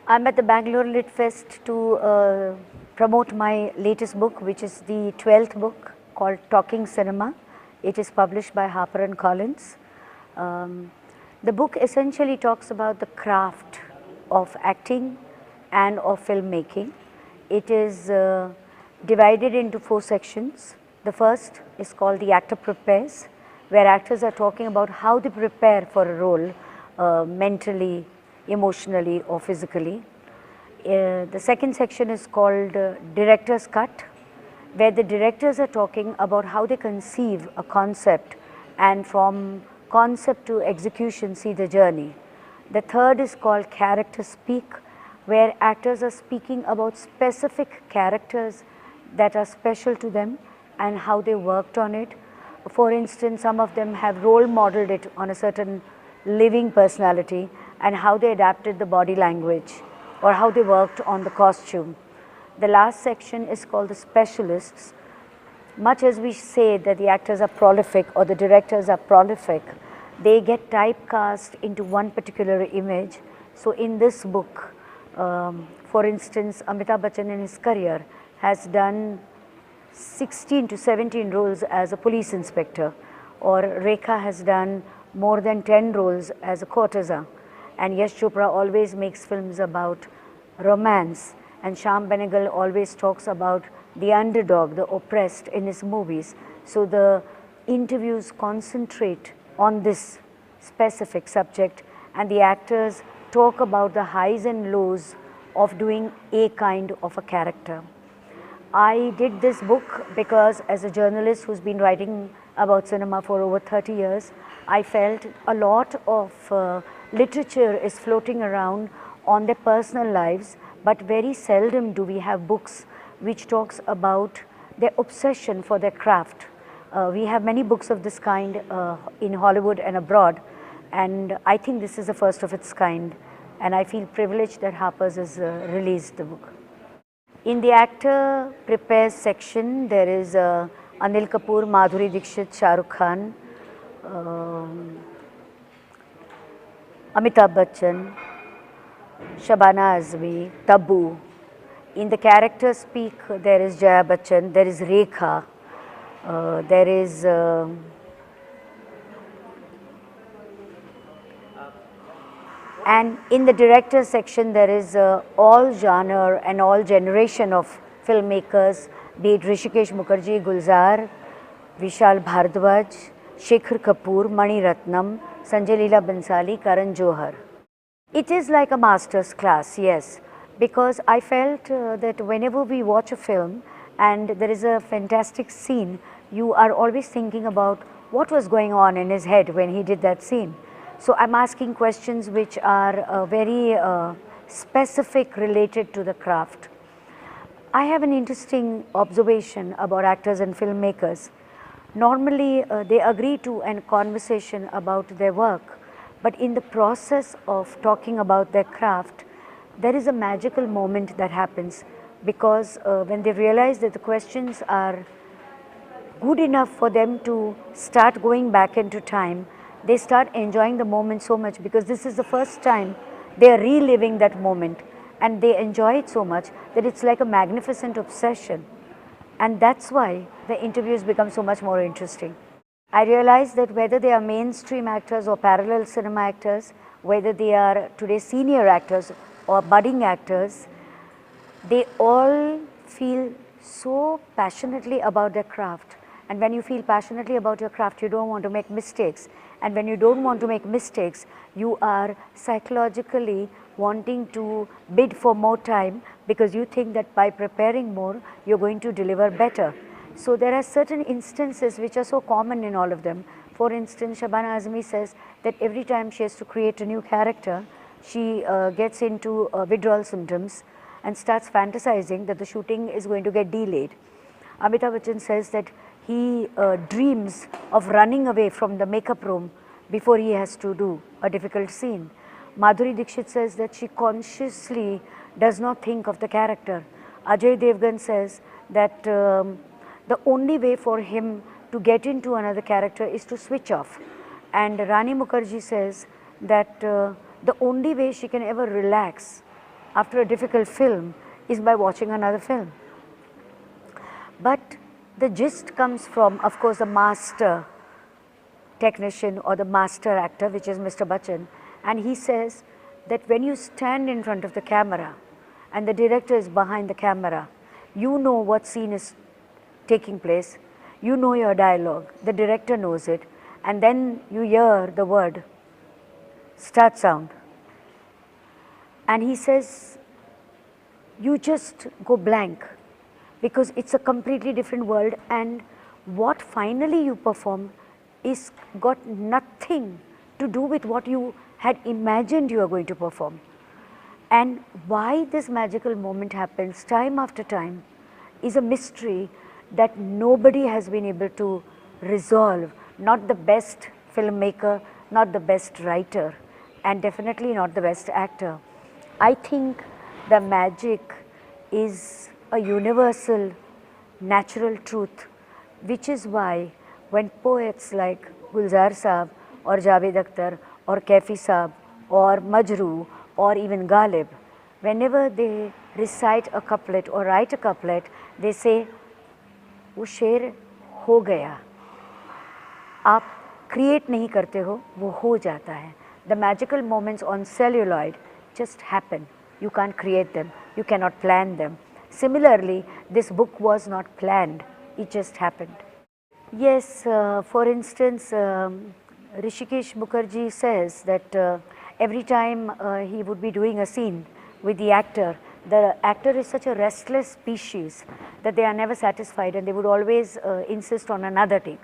I'm at the Bangalore Lit Fest to promote my latest book, which is the 12th book called Talking Cinema. It is published by Harper & Collins. The book essentially talks about the craft of acting and of filmmaking. It is divided into 4 sections. The first is called The Actor Prepares, where actors are talking about how they prepare for a role mentally, emotionally or physically. The second section is called Director's Cut, where the directors are talking about how they conceive a concept and from concept to execution see the journey. The third is called Character Speak, where actors are speaking about specific characters that are special to them and how they worked on it. For instance, some of them have role modeled it on a certain living personality and how they adapted the body language or how they worked on the costume. The last section is called the specialists. Much as we say that the actors are prolific or the directors are prolific, they get typecast into one particular image. So in this book, for instance, Amitabh Bachchan in his career has done 16 to 17 roles as a police inspector, or Rekha has done more than 10 roles as a courtesan, and Yash Chopra always makes films about romance, and Shyam Benegal always talks about the underdog, the oppressed in his movies. So the interviews concentrate on this specific subject and the actors talk about the highs and lows of doing a kind of a character. I did this book because as a journalist who's been writing about cinema for over 30 years, I felt a lot of literature is floating around on their personal lives, but very seldom do we have books which talks about their obsession for their craft. We have many books of this kind in Hollywood and abroad, and I think this is the first of its kind, and I feel privileged that Harper's has released the book. In the Actor Prepares section, there is Anil Kapoor, Madhuri Dixit, Shah Rukh Khan, Amitabh Bachchan, Shabana Azmi, Tabu. In the Character Speak, there is Jaya Bachchan, there is Rekha, there is and in the director section there is all genre and all generation of filmmakers, be it Hrishikesh Mukherjee, Gulzar, Vishal Bhardwaj, Shekhar Kapoor, Mani Ratnam, Sanjay Leela Bhansali, Karan Johar. It is like a master's class, yes, because I felt that whenever we watch a film and there is a fantastic scene, you are always thinking about what was going on in his head when he did that scene. So I'm asking questions which are very specific related to the craft. I have an interesting observation about actors and filmmakers. Normally they agree to a conversation about their work, but in the process of talking about their craft, there is a magical moment that happens because when they realize that the questions are good enough for them to start going back into time, they start enjoying the moment so much because this is the first time they are reliving that moment and they enjoy it so much that it's like a magnificent obsession. And that's why the interviews become so much more interesting. I realize that whether they are mainstream actors or parallel cinema actors, whether they are today senior actors or budding actors, they all feel so passionately about their craft. And when you feel passionately about your craft, you don't want to make mistakes. And when you don't want to make mistakes, you are psychologically wanting to bid for more time because you think that by preparing more, you're going to deliver better. So there are certain instances which are so common in all of them. For instance, Shabana Azmi says that every time she has to create a new character, she gets into withdrawal symptoms and starts fantasizing that the shooting is going to get delayed. Amitabh Bachchan says that he dreams of running away from the makeup room before he has to do a difficult scene. Madhuri Dixit says that she consciously does not think of the character. Ajay Devgan says that the only way for him to get into another character is to switch off. And Rani Mukherjee says that the only way she can ever relax after a difficult film is by watching another film. But the gist comes from, of course, the master technician or the master actor, which is Mr. Bachchan, and he says that when you stand in front of the camera and the director is behind the camera, you know what scene is taking place, you know your dialogue, the director knows it, and then you hear the word start sound. And he says, you just go blank because it's a completely different world, and what finally you perform is got nothing to do with what you had imagined you are going to perform. And why this magical moment happens time after time is a mystery that nobody has been able to resolve, not the best filmmaker, not the best writer, and definitely not the best actor. I think the magic is a universal, natural truth, which is why when poets like Gulzar Saab or Javed Akhtar or Kaifi Saab or Majrooh or even Ghalib, whenever they recite a couplet or write a couplet, they say, वो शेर हो गया, आप create नहीं करते हो, वो हो जाता है. The magical moments on celluloid just happen. You can't create them, you cannot plan them. Similarly, this book was not planned, it just happened. Yes, for instance, Hrishikesh Mukherjee says that every time he would be doing a scene with the actor is such a restless species that they are never satisfied and they would always insist on another take.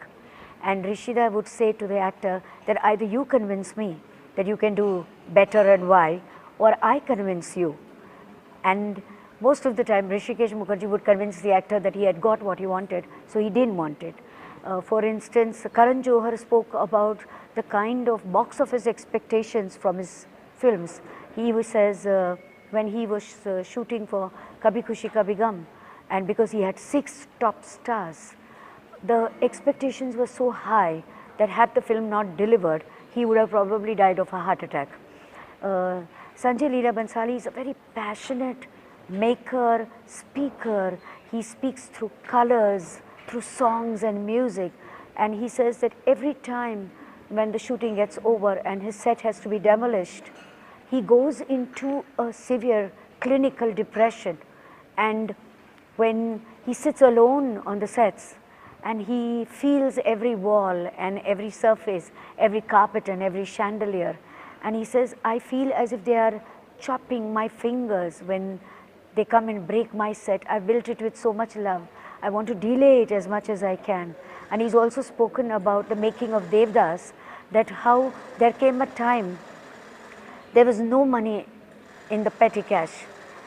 And Rishida would say to the actor that either you convince me that you can do better and why, or I convince you. And most of the time Hrishikesh Mukherjee would convince the actor that he had got what he wanted, so he didn't want it. For instance, Karan Johar spoke about the kind of box office expectations from his films. He says when he was shooting for Kabhi Khushi Kabhi Gum, and because he had 6 top stars, the expectations were so high that had the film not delivered, he would have probably died of a heart attack. Sanjay Leela Bhansali is a very passionate maker, speaker. He speaks through colors, through songs and music, and he says that every time when the shooting gets over and his set has to be demolished, he goes into a severe clinical depression, and when he sits alone on the sets and he feels every wall and every surface, every carpet and every chandelier, and he says, I feel as if they are chopping my fingers when they come and break my set. I've built it with so much love. I want to delay it as much as I can. And he's also spoken about the making of Devdas, that how there came a time there was no money in the petty cash.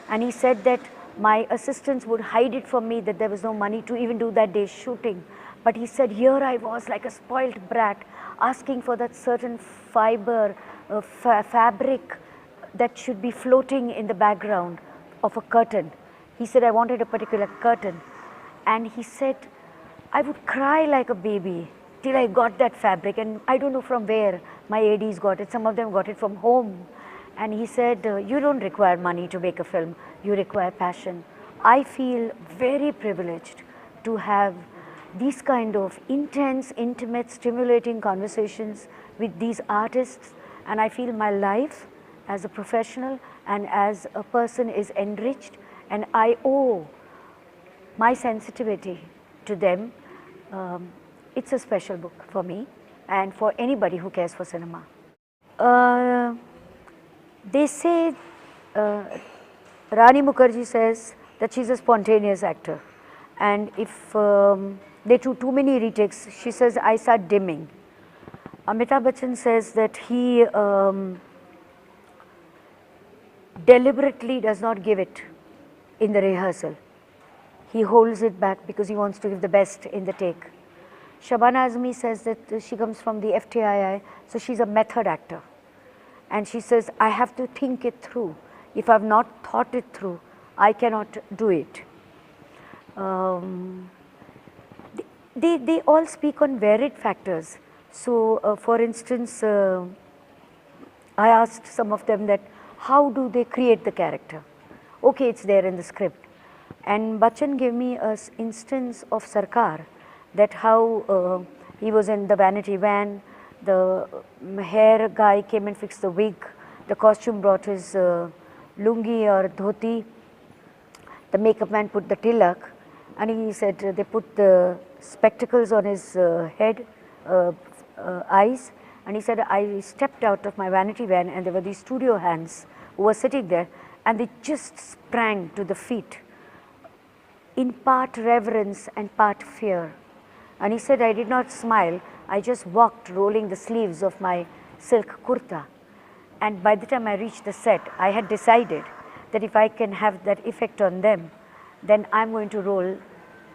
And he said that my assistants would hide it from me that there was no money to even do that day's shooting. But he said, here I was like a spoilt brat asking for that certain fiber, fabric that should be floating in the background of a curtain. He said, I wanted a particular curtain. And he said, I would cry like a baby till I got that fabric, and I don't know from where my ADs got it. Some of them got it from home. And he said, you don't require money to make a film, you require passion. I feel very privileged to have these kind of intense, intimate, stimulating conversations with these artists, and I feel my life as a professional and as a person is enriched, and I owe my sensitivity to them. It's a special book for me and for anybody who cares for cinema. They say, Rani Mukherjee says that she's a spontaneous actor, and if they do too many retakes, she says, I start dimming. Amitabh Bachchan says that he deliberately does not give it in the rehearsal. He holds it back because he wants to give the best in the take. Shabana Azmi says that she comes from the FTII, so she's a method actor. And she says, I have to think it through. If I've not thought it through, I cannot do it. They all speak on varied factors. So, for instance, I asked some of them that how do they create the character? okay, it's there in the script. And Bachchan gave me an instance of Sarkar, that how he was in the vanity van, the hair guy came and fixed the wig, the costume brought his lungi or dhoti, the makeup man put the tilak, and he said they put the spectacles on his head, eyes, and he said, I stepped out of my vanity van and there were these studio hands who were sitting there, and they just sprang to the feet in part reverence and part fear. And he said, I did not smile, I just walked rolling the sleeves of my silk kurta. And by the time I reached the set, I had decided that if I can have that effect on them, then I'm going to roll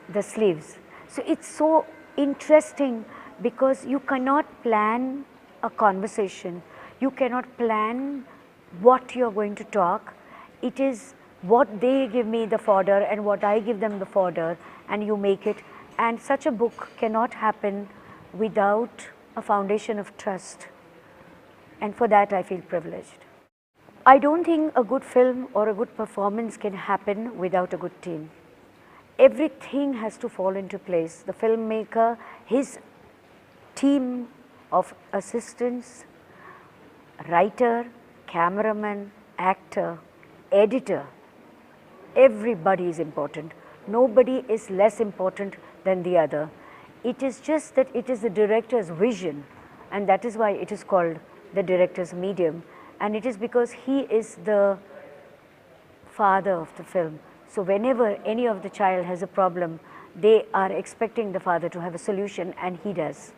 the sleeves. So it's so interesting because you cannot plan a conversation, you cannot plan what you're going to talk. It is what they give me the fodder and what I give them the fodder, and you make it. And such a book cannot happen without a foundation of trust. And for that I feel privileged. I don't think a good film or a good performance can happen without a good team. Everything has to fall into place. The filmmaker, his team of assistants, writer, cameraman, actor, editor, everybody is important. Nobody is less important than the other. It is just that it is the director's vision, and that is why it is called the director's medium, and it is because he is the father of the film. So whenever any of the child has a problem, they are expecting the father to have a solution, and he does.